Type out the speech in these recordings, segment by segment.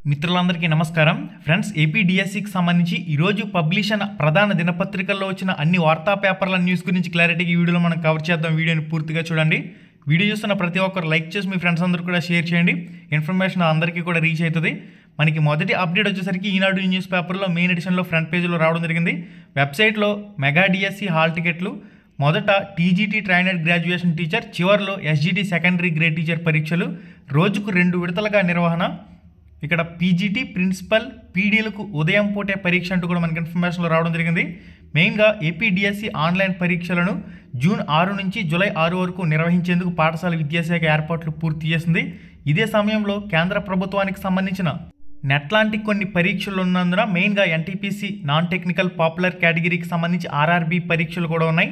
మిత్రులందరికీ నమస్కారం friends. AP డిఎస్సికి సంబంధించి ఈరోజు పబ్లిష్ అయిన ప్రధాన దినపత్రికల్లో వచ్చిన అన్ని వార్తా పేపర్ల న్యూస్ గురించి క్లారిటీగా ఈ వీడియోలో మనం కవర్ చేద్దాం. వీడియోని పూర్తిగా చూడండి. వీడియో చూస్తున్న ప్రతి ఒక్కరు లైక్ చేసి మీ ఫ్రెండ్స్ అందరూ కూడా షేర్ చేయండి. ఇన్ఫర్మేషన్ అందరికీ కూడా రీచ్ అవుతుంది. మనకి మొదటి అప్డేట్ వచ్చేసరికి ఈనాడు న్యూస్ పేపర్లో మెయిన్ ఎడిషన్లో ఫ్రంట్ పేజీలో రావడం జరిగింది. వెబ్సైట్లో మెగా డిఎస్సి హాల్ టికెట్లు, మొదట టీజీటీ ట్రైనర్ గ్రాడ్యుయేషన్ టీచర్, చివరిలో ఎస్జీటీ సెకండరీ గ్రేడ్ టీచర్ పరీక్షలు, రోజుకు 2 విడతలుగా నిర్వహణ. ఇక్కడ పీజీటీ ప్రిన్సిపల్ పీడీలకు ఉదయం పూటే పరీక్ష అంటూ కూడా మనకి ఇన్ఫర్మేషన్లో రావడం జరిగింది. మెయిన్గా ఏపీ డిఎస్సి ఆన్లైన్ పరీక్షలను జూన్ 6 నుంచి జూలై 6 వరకు నిర్వహించేందుకు పాఠశాల విద్యాశాఖ ఏర్పాట్లు పూర్తి చేసింది. ఇదే సమయంలో కేంద్ర ప్రభుత్వానికి సంబంధించిన నెట్ లాంటి కొన్ని పరీక్షలు ఉన్నందున మెయిన్గా ఎన్టీపీసీ నాన్ టెక్నికల్ పాపులర్ కేటగిరీకి సంబంధించి ఆర్ఆర్బీ పరీక్షలు కూడా ఉన్నాయి.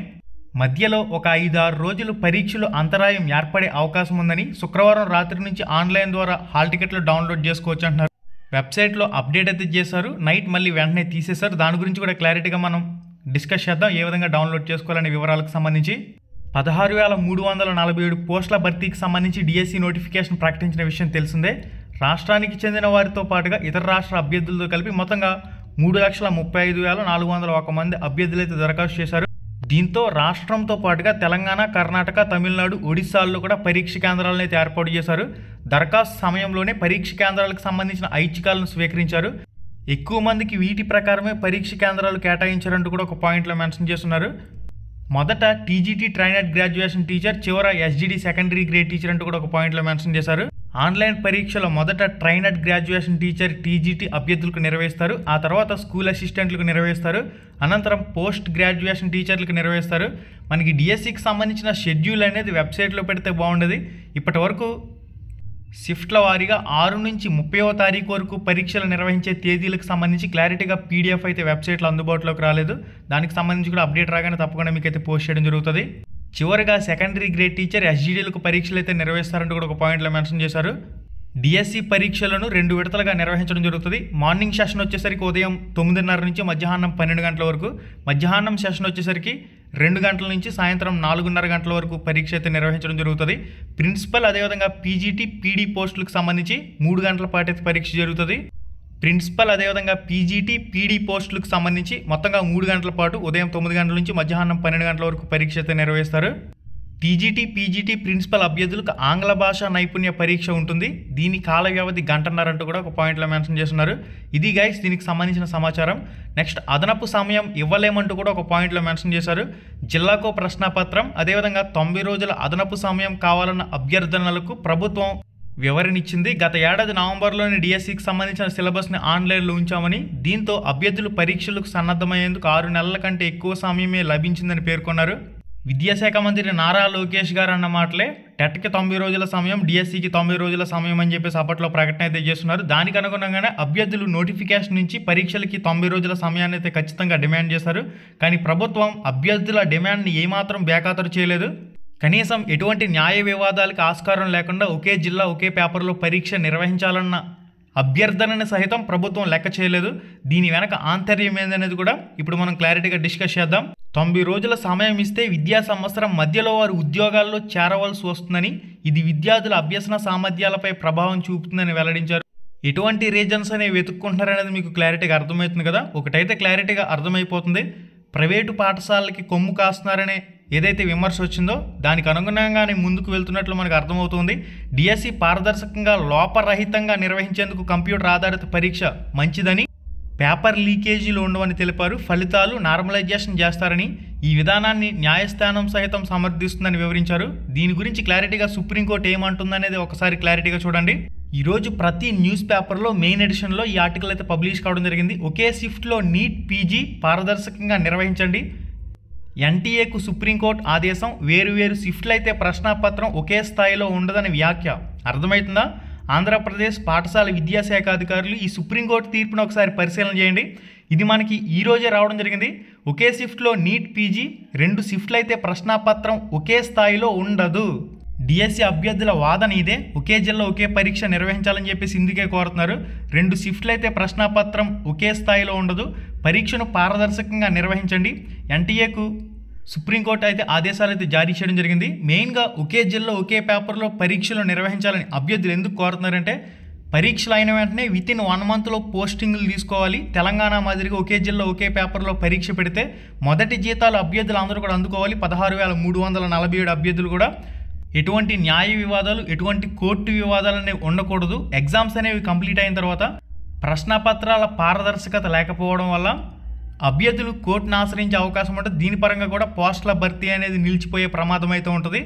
మధ్యలో ఒక 5-6 రోజులు పరీక్షలు అంతరాయం ఏర్పడే అవకాశం ఉందని శుక్రవారం రాత్రి నుంచి ఆన్లైన్ ద్వారా హాల్ టికెట్లు డౌన్లోడ్ చేసుకోవచ్చు అంటున్నారు. వెబ్సైట్లో అప్డేట్ అయితే చేశారు, నైట్ మళ్ళీ వెంటనే తీసేశారు. దాని గురించి కూడా క్లారిటీగా మనం డిస్కస్ చేద్దాం, ఏ విధంగా డౌన్లోడ్ చేసుకోవాలనే వివరాలకు సంబంధించి. 16,347 పోస్టుల భర్తీకి సంబంధించి డిఎస్సి నోటిఫికేషన్ ప్రకటించిన విషయం తెలిసిందే. రాష్ట్రానికి చెందిన వారితో పాటుగా ఇతర రాష్ట్ర అభ్యర్థులతో కలిపి మొత్తంగా 3,35,401 మంది అభ్యర్థులు అయితే దరఖాస్తు చేశారు. దీంతో రాష్ట్రంతో పాటుగా తెలంగాణ, కర్ణాటక, తమిళనాడు, ఒడిశాల్లో కూడా పరీక్ష కేంద్రాలను అయితే ఏర్పాటు చేశారు. దరఖాస్తు సమయంలోనే పరీక్ష కేంద్రాలకు సంబంధించిన ఐచ్ఛికాలను స్వీకరించారు. ఎక్కువ మందికి వీటి ప్రకారమే పరీక్ష కేంద్రాలు కేటాయించారంటూ కూడా ఒక పాయింట్లో మెన్షన్ చేస్తున్నారు. మొదట టీజీటీ ట్రైనర్ గ్రాడ్యుయేషన్ టీచర్, చివర ఎస్జీటీ సెకండరీ గ్రేడ్ టీచర్ అంటూ కూడా ఒక పాయింట్లో మెన్షన్ చేశారు. ఆన్లైన్ పరీక్షలో మొదట ట్రైనర్ గ్రాడ్యుయేషన్ టీచర్ టీజీటీ అభ్యర్థులకు నిర్వహిస్తారు. ఆ తర్వాత స్కూల్ అసిస్టెంట్లకు నిర్వహిస్తారు. అనంతరం పోస్ట్ గ్రాడ్యుయేషన్ టీచర్లకు నిర్వహిస్తారు. మనకి డిఎస్సికి సంబంధించిన షెడ్యూల్ అనేది వెబ్సైట్లో పెడితే బాగుండేది. ఇప్పటి వరకు షిఫ్ట్ల వారీగా 6 నుంచి 30వ తారీఖు వరకు పరీక్షలు నిర్వహించే తేదీలకు సంబంధించి క్లారిటీగా పీడిఎఫ్ అయితే వెబ్సైట్లో అందుబాటులోకి రాలేదు. దానికి సంబంధించి కూడా అప్డేట్ రాగానే తప్పకుండా మీకు అయితే పోస్ట్ చేయడం జరుగుతుంది. చివరిగా సెకండరీ గ్రేడ్ టీచర్, ఎస్జీడీలకు పరీక్షలు అయితే నిర్వహిస్తారంటూ కూడా ఒక పాయింట్లో మెన్షన్ చేశారు. డిఎస్సి పరీక్షలను 2 విడతలుగా నిర్వహించడం జరుగుతుంది. మార్నింగ్ సెషన్ వచ్చేసరికి ఉదయం 9:30 నుంచి మధ్యాహ్నం 12 గంటల వరకు, మధ్యాహ్నం సెషన్ వచ్చేసరికి 2 గంటల నుంచి సాయంత్రం 4:30 గంటల వరకు పరీక్ష అయితే నిర్వహించడం జరుగుతుంది. ప్రిన్సిపల్ అదేవిధంగా పీజీటీ పీడీ పోస్టులకు సంబంధించి 3 గంటల పాటు అయితే పరీక్ష జరుగుతుంది. ప్రిన్సిపల్ అదేవిధంగా పీజీటీ పీడీ పోస్టులకు సంబంధించి మొత్తంగా 3 గంటల పాటు ఉదయం 9 గంటల నుంచి మధ్యాహ్నం 12 గంటల వరకు పరీక్ష అయితే నిర్వహిస్తారు. టీజీటీ పీజీటీ ప్రిన్సిపల్ అభ్యర్థులకు ఆంగ్ల భాషా నైపుణ్య పరీక్ష ఉంటుంది. దీని కాల వ్యవధి 1.5 గంటన్నర అంటూ కూడా ఒక పాయింట్లో మెన్షన్ చేస్తున్నారు. ఇది గైస్ దీనికి సంబంధించిన సమాచారం. నెక్స్ట్ అదనపు సమయం ఇవ్వలేమంటూ కూడా ఒక పాయింట్లో మెన్షన్ చేశారు. జిల్లాకో ప్రశ్నపత్రం అదేవిధంగా 90 రోజుల అదనపు సమయం కావాలన్న అభ్యర్థనలకు ప్రభుత్వం వివరణిచ్చింది. గత ఏడాది నవంబర్లోని డిఎస్సికి సంబంధించిన సిలబస్ని ఆన్లైన్లో ఉంచామని, దీంతో అభ్యర్థులు పరీక్షలకు సన్నద్ధమయ్యేందుకు 6 నెలల కంటే ఎక్కువ సమయమే లభించిందని పేర్కొన్నారు. విద్యాశాఖ మంత్రి నారా లోకేష్ గారు అన్న మాటలే, టెట్కి 90 రోజుల సమయం, డిఎస్సికి 90 రోజుల సమయం అని చెప్పేసి అప్పట్లో ప్రకటన అయితే చేస్తున్నారు. దానికి అనుగుణంగానే అభ్యర్థులు నోటిఫికేషన్ నుంచి పరీక్షలకి 90 రోజుల సమయాన్ని అయితే ఖచ్చితంగా డిమాండ్ చేశారు. కానీ ప్రభుత్వం అభ్యర్థుల డిమాండ్ని ఏమాత్రం బేఖాతరు చేయలేదు. కనీసం ఎటువంటి న్యాయ వివాదాలకు ఆస్కారం లేకుండా ఒకే జిల్లా ఒకే పేపర్లో పరీక్ష నిర్వహించాలన్న అభ్యర్థనని సహితం ప్రభుత్వం లెక్క చేయలేదు. దీని వెనక ఆంతర్యం ఏందనేది కూడా ఇప్పుడు మనం క్లారిటీగా డిస్కస్ చేద్దాం. 90 రోజుల సమయం ఇస్తే విద్యా సంవత్సరం మధ్యలో వారు ఉద్యోగాల్లో చేరవలసి వస్తుందని, ఇది విద్యార్థుల అభ్యసన సామర్థ్యాలపై ప్రభావం చూపుతుందని వెల్లడించారు. ఎటువంటి రీజన్స్ అనేవి వెతుక్కుంటున్నారనేది మీకు క్లారిటీగా అర్థమవుతుంది కదా. ఒకటైతే క్లారిటీగా అర్థమైపోతుంది, ప్రైవేటు పాఠశాలలకి కొమ్ము కాస్తున్నారనే ఏదైతే విమర్శ వచ్చిందో దానికి అనుగుణంగానే ముందుకు వెళ్తున్నట్లు మనకు అర్థమవుతుంది. డిఎస్సి పారదర్శకంగా లోపరహితంగా నిర్వహించేందుకు కంప్యూటర్ ఆధారిత పరీక్ష మంచిదని, పేపర్ లీకేజీలు ఉండవని తెలిపారు. ఫలితాలు నార్మలైజేషన్ చేస్తారని, ఈ విధానాన్ని న్యాయస్థానం సహితం సమర్థిస్తుందని వివరించారు. దీని గురించి క్లారిటీగా సుప్రీంకోర్టు ఏమంటుందనేది ఒకసారి క్లారిటీగా చూడండి. ఈరోజు ప్రతి న్యూస్ పేపర్లో మెయిన్ ఎడిషన్లో ఈ ఆర్టికల్ అయితే పబ్లిష్ కావడం జరిగింది. ఒకే షిఫ్ట్లో నీట్ పీజీ పారదర్శకంగా నిర్వహించండి. ఎన్టీఏకు సుప్రీంకోర్టు ఆదేశం, వేరువేరు షిఫ్ట్లు అయితే ప్రశ్నాపత్రం ఒకే స్థాయిలో ఉండదని వ్యాఖ్య. అర్థమవుతుందా? ఆంధ్రప్రదేశ్ పాఠశాల విద్యాశాఖ అధికారులు ఈ సుప్రీంకోర్టు తీర్పును ఒకసారి పరిశీలన చేయండి. ఇది మనకి ఈరోజే రావడం జరిగింది. ఒకే షిఫ్ట్లో నీట్ పీజీ, 2 షిఫ్ట్లు అయితే ప్రశ్నాపత్రం ఒకే స్థాయిలో ఉండదు. డిఎస్సి అభ్యర్థుల వాదన ఇదే, ఒకే జిల్లా ఒకే పరీక్ష నిర్వహించాలని చెప్పేసి ఇందుకే కోరుతున్నారు. 2 షిఫ్ట్లు అయితే ప్రశ్నాపత్రం ఒకే స్థాయిలో ఉండదు, పరీక్షను పారదర్శకంగా నిర్వహించండి. ఎన్టీఏకు సుప్రీంకోర్టు అయితే ఆదేశాలు అయితే జారీ చేయడం జరిగింది. మెయిన్గా ఒకే జిల్లా ఒకే పేపర్లో పరీక్షలు నిర్వహించాలని అభ్యర్థులు ఎందుకు కోరుతున్నారంటే, పరీక్షలు అయిన వెంటనే వితిన్ 1 మంత్లో పోస్టింగ్లు తీసుకోవాలి. తెలంగాణ మాదిరిగా ఒకే జిల్లా ఒకే పేపర్లో పరీక్ష పెడితే మొదటి జీతాలు అభ్యర్థులు అందరూ కూడా అందుకోవాలి. 16,347 అభ్యర్థులు కూడా. ఎటువంటి న్యాయ వివాదాలు, ఎటువంటి కోర్టు వివాదాలు అనేవి ఉండకూడదు. ఎగ్జామ్స్ అనేవి కంప్లీట్ అయిన తర్వాత ప్రశ్నపత్రాల పారదర్శకత లేకపోవడం వల్ల అభ్యర్థులు కోర్టును ఆశ్రయించే అవకాశం ఉంటుంది. దీని పరంగా కూడా పోస్టుల భర్తీ అనేది నిలిచిపోయే ప్రమాదం అయితే ఉంటుంది.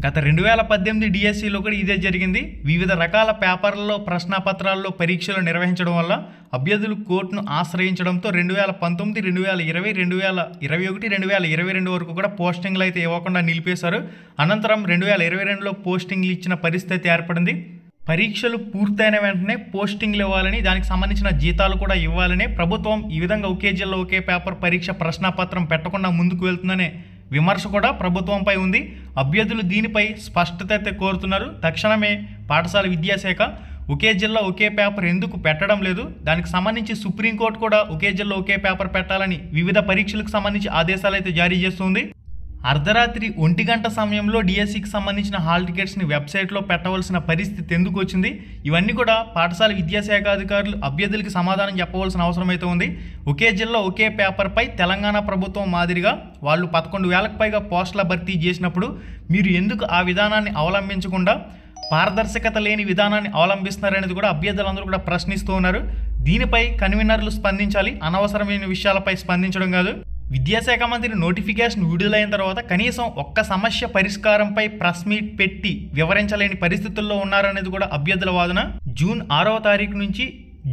గత 2018 డిఎస్సిలో కూడా ఇదే జరిగింది. వివిధ రకాల పేపర్లలో ప్రశ్నపత్రాల్లో పరీక్షలు నిర్వహించడం వల్ల అభ్యర్థులు కోర్టును ఆశ్రయించడంతో 2019, 2020, 2021, 2022 వరకు కూడా పోస్టింగ్లు అయితే ఇవ్వకుండా నిలిపేశారు. అనంతరం 2022లో పోస్టింగ్లు ఇచ్చిన పరిస్థితి ఏర్పడింది. పరీక్షలు పూర్తయిన వెంటనే పోస్టింగ్లు ఇవ్వాలని, దానికి సంబంధించిన జీతాలు కూడా ఇవ్వాలని ప్రభుత్వం ఈ విధంగా ఒకే జిల్లా ఒకే పేపర్ పరీక్ష ప్రశ్నపత్రం పెట్టకుండా ముందుకు వెళ్తుందనే విమర్శ కూడా ప్రభుత్వంపై ఉంది. అభ్యర్థులు దీనిపై స్పష్టత అయితే కోరుతున్నారు. తక్షణమే పాఠశాల విద్యాశాఖ ఒకే జిల్లా ఒకే పేపర్ ఎందుకు పెట్టడం లేదు, దానికి సంబంధించి సుప్రీంకోర్టు కూడా ఒకే జిల్లా ఒకే పేపర్ పెట్టాలని వివిధ పరీక్షలకు సంబంధించి ఆదేశాలు అయితే జారీ చేస్తుంది. అర్ధరాత్రి 1 గంట సమయంలో డిఎస్సికి సంబంధించిన హాల్ టికెట్స్ని వెబ్సైట్లో పెట్టవలసిన పరిస్థితి ఎందుకు వచ్చింది? ఇవన్నీ కూడా పాఠశాల విద్యాశాఖ అధికారులు అభ్యర్థులకి సమాధానం చెప్పవలసిన అవసరం అయితే ఉంది. ఒకే జిల్లా ఒకే పేపర్పై తెలంగాణ ప్రభుత్వం మాదిరిగా వాళ్ళు 11,000కు పైగా పోస్టుల భర్తీ చేసినప్పుడు మీరు ఎందుకు ఆ విధానాన్ని అవలంబించకుండా పారదర్శకత లేని విధానాన్ని అవలంబిస్తున్నారనేది కూడా అభ్యర్థులందరూ కూడా ప్రశ్నిస్తూ ఉన్నారు. దీనిపై కన్వీనర్లు స్పందించాలి, అనవసరమైన విషయాలపై స్పందించడం కాదు. విద్యాశాఖ మంత్రి నోటిఫికేషన్ విడుదలైన తర్వాత కనీసం ఒక్క సమస్య పరిష్కారంపై ప్రెస్ మీట్ పెట్టి వివరించలేని పరిస్థితుల్లో ఉన్నారనేది కూడా అభ్యర్థుల వాదన. జూన్ 6వ తారీఖు నుంచి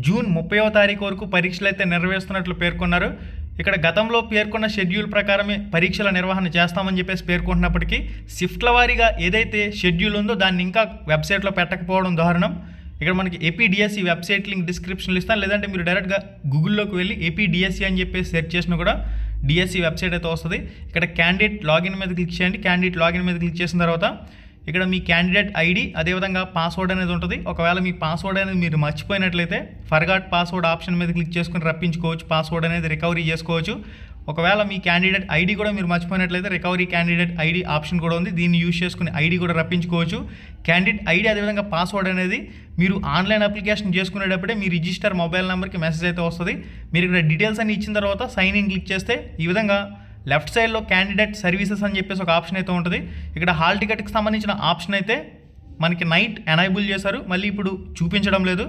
జూన్ 30వ తారీఖు వరకు పరీక్షలు అయితే నిర్వహిస్తున్నట్లు పేర్కొన్నారు. ఇక్కడ గతంలో పేర్కొన్న షెడ్యూల్ ప్రకారమే పరీక్షల నిర్వహణ చేస్తామని చెప్పేసి పేర్కొంటున్నప్పటికీ షిఫ్ట్ల వారీగా ఏదైతే షెడ్యూల్ ఉందో దాన్ని ఇంకా వెబ్సైట్లో పెట్టకపోవడం దారుణం. ఇక్కడ మనకి ఏపీడిఎస్సి వెబ్సైట్ లింక్ డిస్క్రిప్షన్లో ఇస్తాను, లేదంటే మీరు డైరెక్ట్గా గూగుల్లోకి వెళ్ళి ఏపీడిఎస్సి అని చెప్పేసి సెర్చ్ చేసినా కూడా డిఎస్సి వెబ్సైట్ అయితే వస్తుంది. ఇక్కడ క్యాండిడేట్ లాగిన్ మీద క్లిక్ చేయండి. క్యాండిడేట్ లాగిన్ మీద క్లిక్ చేసిన తర్వాత ఇక్కడ మీ క్యాండిడేట్ ఐడి అదేవిధంగా పాస్వర్డ్ అనేది ఉంటుంది. ఒకవేళ మీ పాస్వర్డ్ అనేది మీరు మర్చిపోయినట్లయితే ఫర్గాట్ పాస్వర్డ్ ఆప్షన్ మీద క్లిక్ చేసుకుని రప్పించుకోవచ్చు, పాస్వర్డ్ అనేది రికవరీ చేసుకోవచ్చు. ఒకవేళ మీ క్యాండిడేట్ ఐడి కూడా మీరు మర్చిపోయినట్లయితే రికవరీ క్యాండిడేట్ ఐడి ఆప్షన్ కూడా ఉంది, దీన్ని యూజ్ చేసుకుని ఐడి కూడా రప్పించుకోవచ్చు. క్యాండిడేట్ ఐడి అదేవిధంగా పాస్వర్డ్ అనేది మీరు ఆన్లైన్ అప్లికేషన్ చేసుకునేటప్పుడే మీ రిజిస్టర్ మొబైల్ నెంబర్కి మెసేజ్ అయితే వస్తుంది. మీరు ఇక్కడ డీటెయిల్స్ అన్ని ఇచ్చిన తర్వాత సైన్ ఇన్ క్లిక్ చేస్తే ఈ విధంగా లెఫ్ట్ సైడ్లో క్యాండిడేట్ సర్వీసెస్ అని చెప్పేసి ఒక ఆప్షన్ అయితే ఉంటుంది. ఇక్కడ హాల్ టికెట్కి సంబంధించిన ఆప్షన్ అయితే మనకి నైట్ ఎనేబుల్ చేశారు, మళ్ళీ ఇప్పుడు చూపించడం లేదు.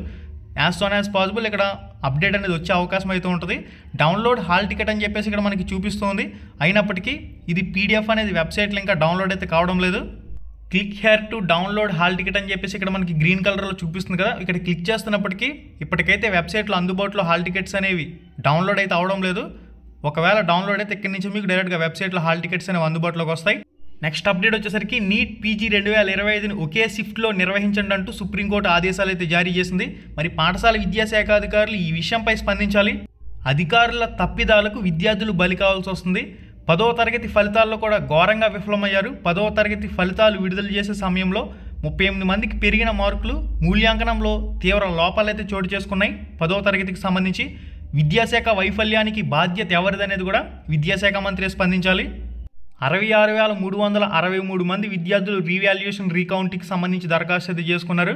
యాజ్ సోన్ యాజ్ పాసిబుల్ ఇక్కడ అప్డేట్ అనేది వచ్చే అవకాశం అయితే ఉంటుంది. డౌన్లోడ్ హాల్ టికెట్ అని చెప్పేసి ఇక్కడ మనకి చూపిస్తుంది. అయినప్పటికీ ఇది పీడిఎఫ్ అనేది వెబ్సైట్లో ఇంకా డౌన్లోడ్ అయితే కావడం లేదు. Click here to download hall ticket అని చెప్పేసి ఇక్కడ మనకి గ్రీన్ కలర్లో చూపిస్తుంది కదా, ఇక్కడ క్లిక్ చేస్తున్నప్పటికీ ఇప్పటికైతే వెబ్సైట్లో అందుబాటులో హాల్ టికెట్స్ అనేవి డౌన్లోడ్ అయితే అవడం లేదు. ఒకవేళ డౌన్లోడ్ అయితే ఇక్కడి నుంచి మీకు డైరెక్ట్గా వెబ్సైట్లో హాల్ టికెట్స్ అనేవి అందుబాటులోకి వస్తాయి. నెక్స్ట్ అప్డేట్ వచ్చేసరికి నీట్ పీజీ 2025ని ఒకే షిఫ్ట్లో నిర్వహించండి అంటూ సుప్రీంకోర్టు ఆదేశాలు అయితే జారీ చేసింది. మరి పాఠశాల విద్యాశాఖ అధికారులు ఈ విషయంపై స్పందించాలి. అధికారుల తప్పిదాలకు విద్యార్థులు బలి కావాల్సి వస్తుంది. 10వ తరగతి ఫలితాల్లో కూడా ఘోరంగా విఫలమయ్యారు. 10వ తరగతి ఫలితాలు విడుదల చేసే సమయంలో 38 మందికి పెరిగిన మార్కులు, మూల్యాంకనంలో తీవ్ర లోపాలైతే చోటు చేసుకున్నాయి. 10వ తరగతికి సంబంధించి విద్యాశాఖ వైఫల్యానికి బాధ్యత ఎవరిదనేది కూడా విద్యాశాఖ మంత్రి స్పందించాలి. 66,363 మంది విద్యార్థులు రీవాల్యుయేషన్ రీకౌంటింగ్కి సంబంధించి దరఖాస్తు అయితే చేసుకున్నారు.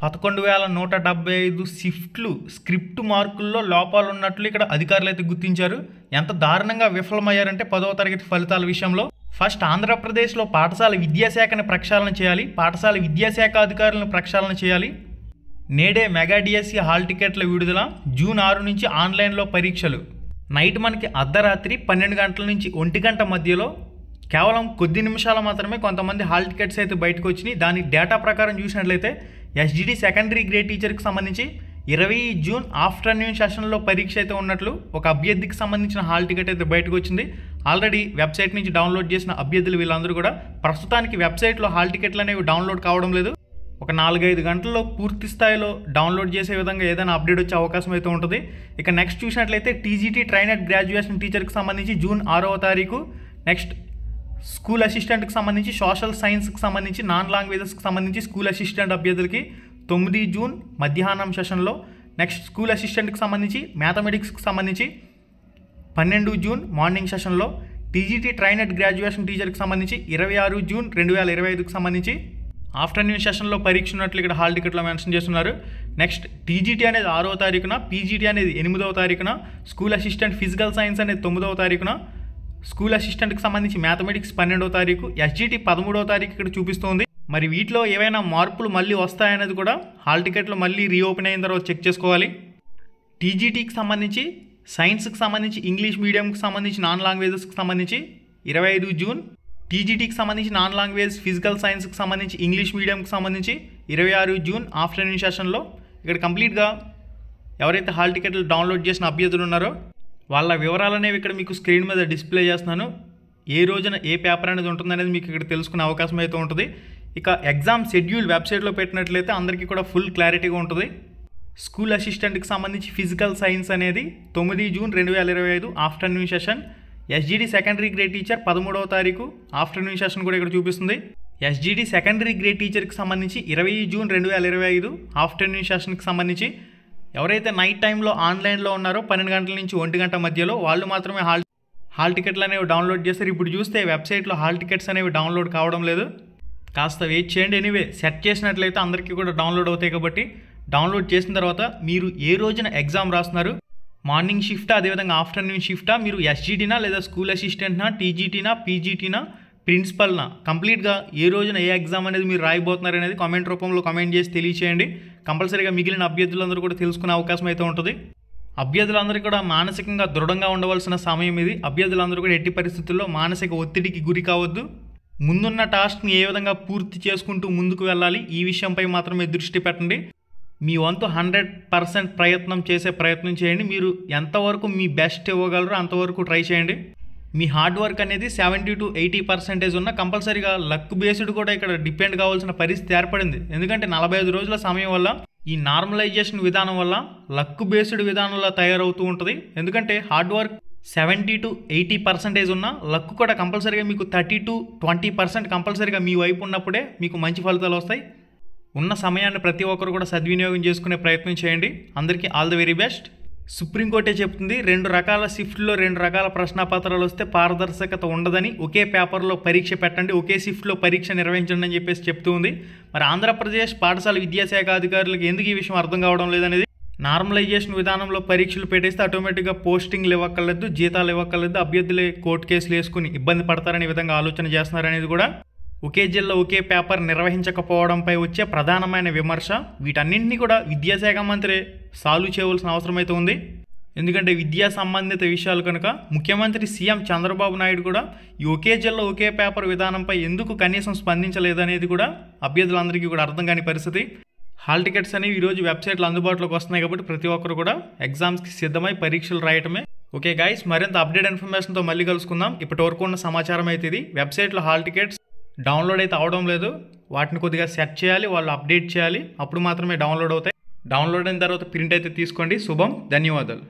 11,175 షిఫ్ట్లు స్క్రిప్ట్ మార్కుల్లో లోపాలు ఉన్నట్లు ఇక్కడ అధికారులు అయితే గుర్తించారు. ఎంత దారుణంగా విఫలమయ్యారంటే 10వ తరగతి ఫలితాల విషయంలో ఫస్ట్ ఆంధ్రప్రదేశ్లో పాఠశాల విద్యాశాఖను ప్రక్షాళన చేయాలి, పాఠశాల విద్యాశాఖ అధికారులను ప్రక్షాళన చేయాలి. నేడే మెగా డిఎస్సి హాల్ టికెట్ల విడుదల, జూన్ 6 నుంచి ఆన్లైన్లో పరీక్షలు. నైట్ మనకి అర్ధరాత్రి 12 గంటల నుంచి 1 గంట మధ్యలో కేవలం కొద్ది నిమిషాలు మాత్రమే కొంతమంది హాల్ టికెట్స్ అయితే బయటకు వచ్చినాయి. దాని డేటా ప్రకారం చూసినట్లయితే ఎస్జిడి సెకండరీ గ్రేడ్ టీచర్కి సంబంధించి 20 జూన్ ఆఫ్టర్నూన్ సెషన్లో పరీక్ష అయితే ఉన్నట్లు ఒక అభ్యర్థికి సంబంధించిన హాల్ టికెట్ అయితే బయటకు వచ్చింది. ఆల్రెడీ వెబ్సైట్ నుంచి డౌన్లోడ్ చేసిన అభ్యర్థులు వీళ్ళందరూ కూడా ప్రస్తుతానికి వెబ్సైట్లో హాల్ టికెట్లు అనేవి డౌన్లోడ్ కావడం లేదు. ఒక 4-5 గంటల్లో పూర్తి స్థాయిలో డౌన్లోడ్ చేసే విధంగా ఏదైనా అప్డేట్ వచ్చే అవకాశం అయితే ఉంటుంది. ఇక నెక్స్ట్ చూసినట్లయితే టీజీటీ ట్రైనర్ గ్రాడ్యుయేషన్ టీచర్కి సంబంధించి జూన్ 6వ తారీఖు, నెక్స్ట్ స్కూల్ అసిస్టెంట్కి సంబంధించి సోషల్ సైన్స్కి సంబంధించి నాన్ లాంగ్వేజెస్కి సంబంధించి స్కూల్ అసిస్టెంట్ అభ్యర్థులకి 9 జూన్ మధ్యాహ్నం సెషన్లో, నెక్స్ట్ స్కూల్ అసిస్టెంట్కి సంబంధించి మ్యాథమెటిక్స్కి సంబంధించి 12 జూన్ మార్నింగ్ సెషన్లో, టీజీటీ ట్రైనర్ గ్రాడ్యుయేషన్ టీచర్కి సంబంధించి 26 జూన్ 2025కి సంబంధించి ఆఫ్టర్నూన్ సెషన్లో పరీక్ష ఉన్నట్లు ఇక్కడ హాల్ టికెట్లో మెన్షన్ చేస్తున్నారు. నెక్స్ట్ టీజీటీ అనేది 6వ తారీఖున, పీజీటీ అనేది 8వ తారీఖున, స్కూల్ అసిస్టెంట్ ఫిజికల్ సైన్స్ అనేది 9వ తారీఖున, స్కూల్ అసిస్టెంట్కి సంబంధించి మ్యాథమెటిక్స్ 12వ తారీఖు, ఎస్జీటీ 13వ తారీఖు ఇక్కడ చూపిస్తుంది. మరి వీటిలో ఏవైనా మార్పులు మళ్ళీ వస్తాయనేది కూడా హాల్ టికెట్లో మళ్ళీ రీఓపెన్ అయిన తర్వాత చెక్ చేసుకోవాలి. టీజీటీకి సంబంధించి, సైన్స్కి సంబంధించి, ఇంగ్లీష్ మీడియంకి సంబంధించి, నాన్ లాంగ్వేజెస్కి సంబంధించి 25 జూన్, టీజీటీకి సంబంధించి నాన్ లాంగ్వేజ్, ఫిజికల్ సైన్స్కి సంబంధించి, ఇంగ్లీష్ మీడియంకి సంబంధించి 26 జూన్ ఆఫ్టర్నూన్ సెషన్లో ఇక్కడ కంప్లీట్గా ఎవరైతే హాల్ టికెట్లు డౌన్లోడ్ చేసిన అభ్యర్థులు ఉన్నారో వాళ్ళ వివరాలు అనేవి ఇక్కడ మీకు స్క్రీన్ మీద డిస్ప్లే చేస్తున్నాను. ఏ రోజున ఏ పేపర్ అనేది ఉంటుందనేది మీకు ఇక్కడ తెలుసుకునే అవకాశం అయితే ఉంటుంది. ఇక ఎగ్జామ్ షెడ్యూల్ వెబ్సైట్లో పెట్టినట్లయితే అందరికీ కూడా ఫుల్ క్లారిటీగా ఉంటుంది. స్కూల్ అసిస్టెంట్కి సంబంధించి ఫిజికల్ సైన్స్ అనేది 9 June 2025 afternoon session. SGD secondary grade teacher 13వ తారీఖు ఆఫ్టర్నూన్ సెషన్ కూడా ఇక్కడ చూపిస్తుంది. ఎస్జీడీ సెకండరీ గ్రేడ్ టీచర్కి సంబంధించి 20 జూన్ 2025 ఆఫ్టర్నూన్ సెషన్కి సంబంధించి ఎవరైతే నైట్ టైంలో ఆన్లైన్లో ఉన్నారో 12 గంటల నుంచి 1 గంట మధ్యలో వాళ్ళు మాత్రమే హాల్ టికెట్లు అనేవి డౌన్లోడ్ చేస్తారు. ఇప్పుడు చూస్తే వెబ్సైట్లో హాల్ టికెట్స్ అనేవి డౌన్లోడ్ కావడం లేదు. కాస్త వెయిట్ చేయండి. ఎనీవే సెట్ చేసినట్లయితే అందరికీ కూడా డౌన్లోడ్ అవుతాయి. కాబట్టి డౌన్లోడ్ చేసిన తర్వాత మీరు ఏ రోజున ఎగ్జామ్ రాస్తున్నారు, మార్నింగ్ షిఫ్టా, అదేవిధంగా ఆఫ్టర్నూన్ షిఫ్టా, మీరు ఎస్జీటీనా లేదా స్కూల్ అసిస్టెంట్నా, టీజీటీనా, పీజీటీనా, ప్రిన్సిపల్నా, కంప్లీట్గా ఏ రోజున ఏ ఎగ్జామ్ అనేది మీరు రాయబోతున్నారు అనేది కామెంట్ రూపంలో కామెంట్ చేసి తెలియచేయండి. కంపల్సరీగా మిగిలిన అభ్యర్థులందరూ కూడా తెలుసుకునే అవకాశం అయితే ఉంటుంది. అభ్యర్థులందరికీ కూడా మానసికంగా దృఢంగా ఉండవలసిన సమయం ఇది. అభ్యర్థులందరూ కూడా ఎట్టి పరిస్థితుల్లో మానసిక ఒత్తిడికి గురి కావద్దు. ముందున్న టాస్క్ని ఏ విధంగా పూర్తి చేసుకుంటూ ముందుకు వెళ్ళాలి, ఈ విషయంపై మాత్రమే దృష్టి పెట్టండి. మీ వంతు 100% ప్రయత్నం చేయండి. మీరు ఎంతవరకు మీ బెస్ట్ ఇవ్వగలరో అంతవరకు ట్రై చేయండి. మీ హార్డ్ వర్క్ అనేది 70 to 80% ఉన్న కంపల్సరీగా లక్ బేస్డ్ కూడా ఇక్కడ డిపెండ్ కావాల్సిన పరిస్థితి ఏర్పడింది. ఎందుకంటే 45 రోజుల సమయం వల్ల ఈ నార్మలైజేషన్ విధానం వల్ల లక్ బేస్డ్ విధానంలో తయారవుతూ ఉంటుంది. ఎందుకంటే హార్డ్ వర్క్ 70 to 80% ఉన్న లక్ కూడా కంపల్సరీగా మీకు 30 to 20% కంపల్సరీగా మీ వైపు ఉన్నప్పుడే మీకు మంచి ఫలితాలు వస్తాయి. ఉన్న సమయాన్ని ప్రతి ఒక్కరు కూడా సద్వినియోగం చేసుకునే ప్రయత్నం చేయండి. అందరికీ ఆల్ ది వెరీ బెస్ట్. సుప్రీంకోర్టే చెప్తుంది 2 రకాల షిఫ్ట్లో 2 రకాల ప్రశ్నపత్రాలు వస్తే పారదర్శకత ఉండదని, ఒకే పేపర్లో పరీక్ష పెట్టండి, ఒకే షిఫ్ట్లో పరీక్ష నిర్వహించండి అని చెప్పేసి చెప్తూ ఉంది. మరి ఆంధ్రప్రదేశ్ పాఠశాల విద్యాశాఖ అధికారులకు ఎందుకు ఈ విషయం అర్థం కావడం లేదనేది, నార్మలైజేషన్ విధానంలో పరీక్షలు పెట్టేస్తే ఆటోమేటిక్గా పోస్టింగ్లు ఇవ్వక్కర్లేదు, జీతాలు ఇవ్వక్కర్లేదు, అభ్యర్థులే కోర్టు కేసులు వేసుకుని ఇబ్బంది పడతారనే విధంగా ఆలోచన చేస్తున్నారనేది కూడా ఒకే జిల్లా ఒకే పేపర్ నిర్వహించకపోవడంపై వచ్చే ప్రధానమైన విమర్శ. వీటన్నింటినీ కూడా విద్యాశాఖ మంత్రి సాల్వ్ చేయవలసిన అవసరం అయితే ఉంది. ఎందుకంటే విద్యా సంబంధిత విషయాలు కనుక ముఖ్యమంత్రి సీఎం చంద్రబాబు నాయుడు కూడా ఈ ఒకే జిల్లా ఒకే పేపర్ విధానంపై ఎందుకు కనీసం స్పందించలేదనేది కూడా అభ్యర్థులందరికీ కూడా అర్థం కాని పరిస్థితి. హాల్ టికెట్స్ అనేవి ఈరోజు వెబ్సైట్లో అందుబాటులోకి వస్తున్నాయి కాబట్టి ప్రతి ఒక్కరు కూడా ఎగ్జామ్స్కి సిద్ధమై పరీక్షలు రాయటమే. ఓకే గైస్, మరింత అప్డేట్ ఇన్ఫర్మేషన్తో మళ్ళీ కలుసుకుందాం. ఇప్పటి వరకు ఉన్న సమాచారం అయితే ఇది. వెబ్సైట్లో హాల్ టికెట్స్ డౌన్లోడ్ అయితే అవడం లేదు. వాటిని కొద్దిగా సెట్ చేయాలి, వాళ్ళు అప్డేట్ చేయాలి, అప్పుడు మాత్రమే డౌన్లోడ్ అవుతాయి. డౌన్లోడ్ అయిన తర్వాత ప్రింట్ అయితే తీసుకోండి. శుభం, ధన్యవాదాలు.